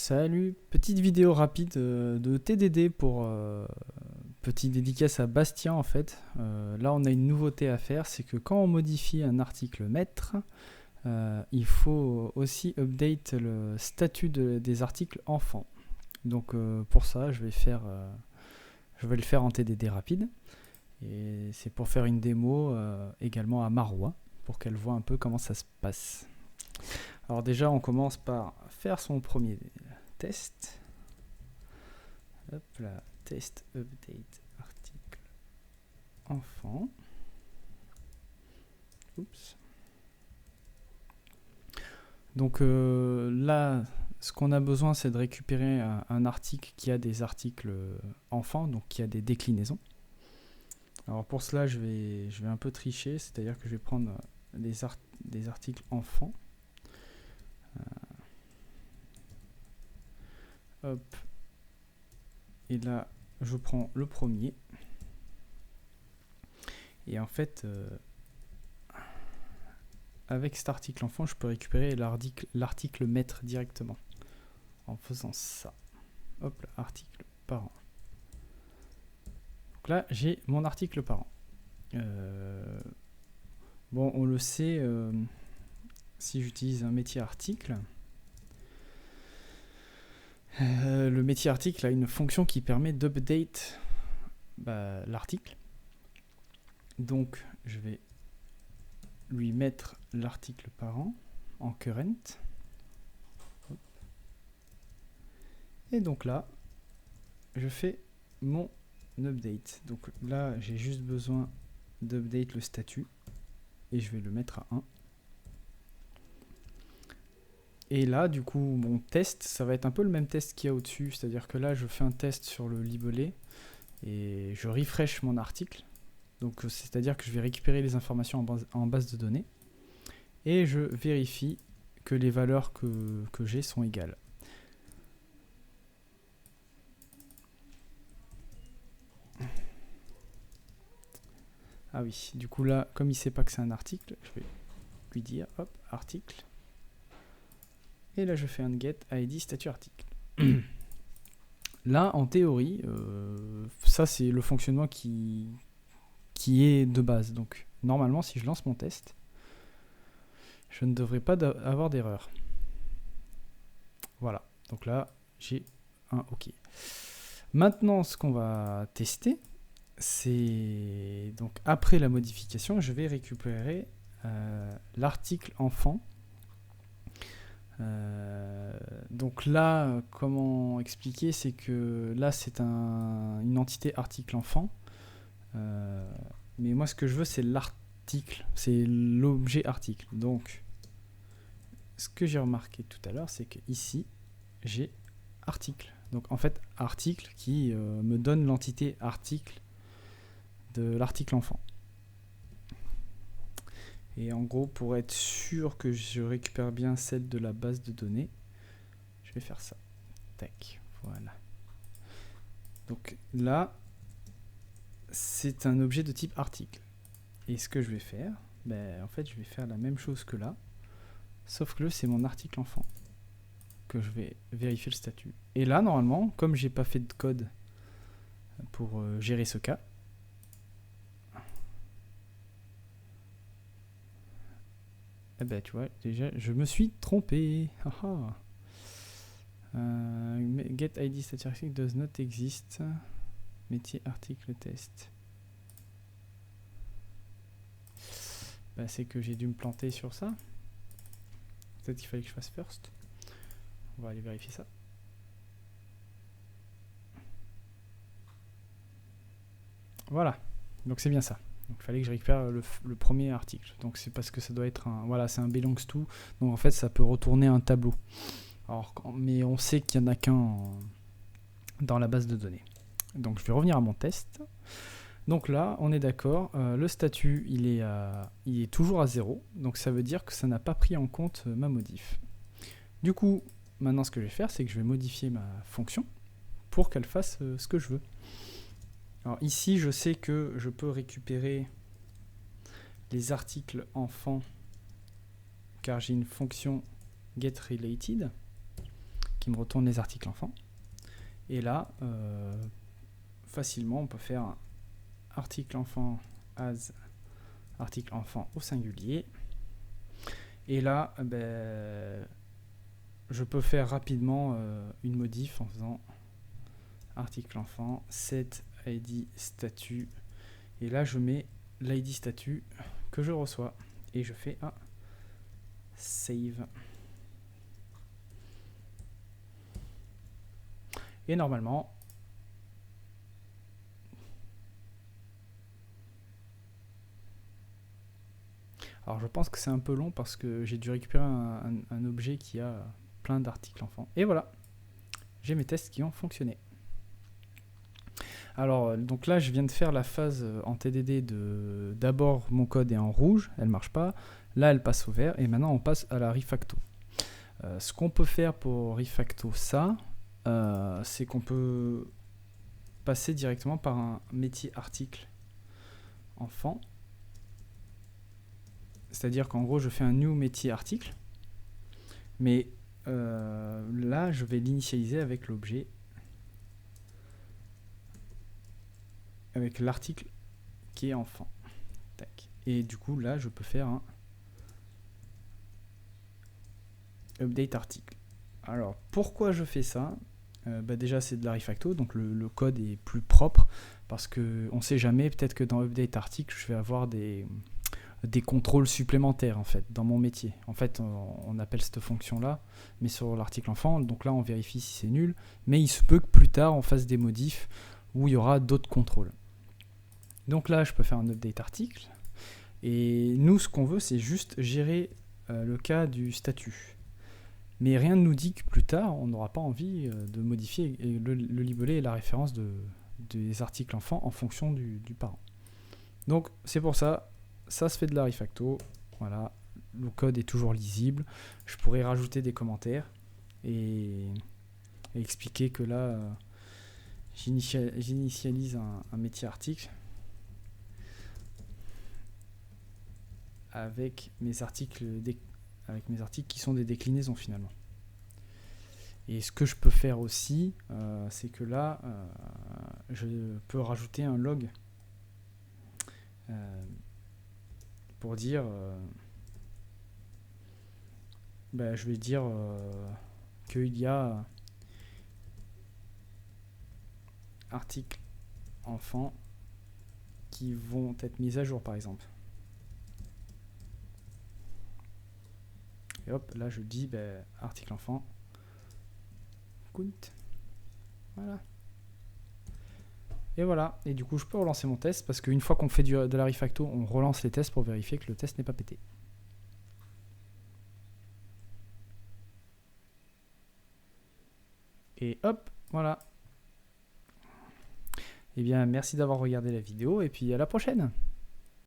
Salut, petite vidéo rapide de TDD pour petite dédicace à Bastien en fait. Là on a une nouveauté à faire, c'est que quand on modifie un article maître, il faut aussi update le statut des articles enfants. Donc pour ça je vais le faire en TDD rapide. Et c'est pour faire une démo également à Marois, pour qu'elle voit un peu comment ça se passe. Alors déjà on commence par faire son premier test. Hop là, test update article enfant. Oups. Donc là, ce qu'on a besoin, c'est de récupérer un article qui a des articles enfants, donc qui a des déclinaisons. Alors pour cela, je vais un peu tricher, c'est-à-dire que je vais prendre des articles enfants. Hop. Et là, je prends le premier. Et en fait, avec cet article enfant, je peux récupérer l'article maître directement. En faisant ça. Hop là, article parent. Donc là, j'ai mon article parent. Bon, on le sait, si j'utilise un métier article, le métier article a une fonction qui permet d'update l'article. Donc, je vais lui mettre l'article parent en current. Hop. Et donc là, je fais mon update. Donc là, j'ai juste besoin d'update le statut et je vais le mettre à 1. Et là, du coup, mon test, ça va être un peu le même test qu'il y a au-dessus. C'est-à-dire que là, je fais un test sur le libellé et je refresh mon article. Donc, c'est-à-dire que je vais récupérer les informations en base de données et je vérifie que les valeurs que j'ai sont égales. Ah oui, du coup là, comme il ne sait pas que c'est un article, je vais lui dire, hop, article. Et là, je fais un get id statut article. Là, en théorie, ça c'est le fonctionnement qui est de base. Donc, normalement, si je lance mon test, je ne devrais pas avoir d'erreur. Voilà. Donc là, j'ai un OK. Maintenant, ce qu'on va tester, c'est donc après la modification, je vais récupérer l'article enfant. Donc là, comment expliquer, c'est que là c'est une entité article enfant, mais moi ce que je veux c'est l'article, c'est l'objet article. Donc ce que j'ai remarqué tout à l'heure, c'est que ici j'ai article. Donc en fait article qui me donne l'entité article de l'article enfant. Et en gros, pour être sûr que je récupère bien celle de la base de données, je vais faire ça. Tac, voilà. Donc là, c'est un objet de type article. Et ce que je vais faire, en fait, je vais faire la même chose que là, sauf que là, c'est mon article enfant que je vais vérifier le statut. Et là, normalement, comme j'ai pas fait de code pour gérer ce cas, tu vois, déjà, je me suis trompé. Get ID statistic does not exist. Métier article test. C'est que j'ai dû me planter sur ça. Peut-être qu'il fallait que je fasse first. On va aller vérifier ça. Voilà. Donc c'est bien ça. Donc il fallait que je récupère le premier article. Donc c'est parce que ça doit être un... Voilà, c'est un belongs to. Donc en fait, ça peut retourner un tableau. Alors, mais on sait qu'il n'y en a qu'un dans la base de données. Donc je vais revenir à mon test. Donc là, on est d'accord, le statut, il est toujours à 0. Donc ça veut dire que ça n'a pas pris en compte ma modif. Du coup, maintenant ce que je vais faire, c'est que je vais modifier ma fonction pour qu'elle fasse ce que je veux. Alors ici, je sais que je peux récupérer les articles enfants car j'ai une fonction getRelated qui me retourne les articles enfants. Et là, facilement, on peut faire un article enfant as article enfant au singulier. Et là, je peux faire rapidement une modif en faisant article enfant set id statut. Et là, je mets l'id statut que je reçois. Et je fais un save. Et normalement, alors je pense que c'est un peu long parce que j'ai dû récupérer un objet qui a plein d'articles enfants. Et voilà, j'ai mes tests qui ont fonctionné. Alors, donc là, je viens de faire la phase en TDD de d'abord mon code est en rouge, elle marche pas. Là, elle passe au vert et maintenant on passe à la refacto. Ce qu'on peut faire pour refacto ça, c'est qu'on peut passer directement par un métier article enfant. C'est-à-dire qu'en gros, je fais un new métier article, mais là, je vais l'initialiser avec l'objet, avec l'article qui est enfant. Tac. Et du coup, là, je peux faire un update article. Alors, pourquoi je fais ça ? Déjà, c'est de la refacto, donc le code est plus propre, parce qu'on ne sait jamais, peut-être que dans update article, je vais avoir des contrôles supplémentaires en fait dans mon métier. En fait, on appelle cette fonction là, mais sur l'article enfant, donc là on vérifie si c'est nul, mais il se peut que plus tard on fasse des modifs où il y aura d'autres contrôles. Donc là je peux faire un update article, et nous ce qu'on veut c'est juste gérer le cas du statut. Mais rien ne nous dit que plus tard on n'aura pas envie de modifier le libellé et la référence des articles enfants en fonction du parent. Donc c'est pour ça. Ça se fait de la refacto, voilà, le code est toujours lisible. Je pourrais rajouter des commentaires et expliquer que là, j'initialise un métier article avec mes articles qui sont des déclinaisons finalement. Et ce que je peux faire aussi, c'est que là, je peux rajouter un log pour dire je vais dire qu'il y a articles enfants qui vont être mis à jour par exemple. Et hop, là je dis article enfant count. Voilà. Et voilà, et du coup je peux relancer mon test parce qu'une fois qu'on fait de la refacto, on relance les tests pour vérifier que le test n'est pas pété. Et hop, voilà. Eh bien merci d'avoir regardé la vidéo et puis à la prochaine.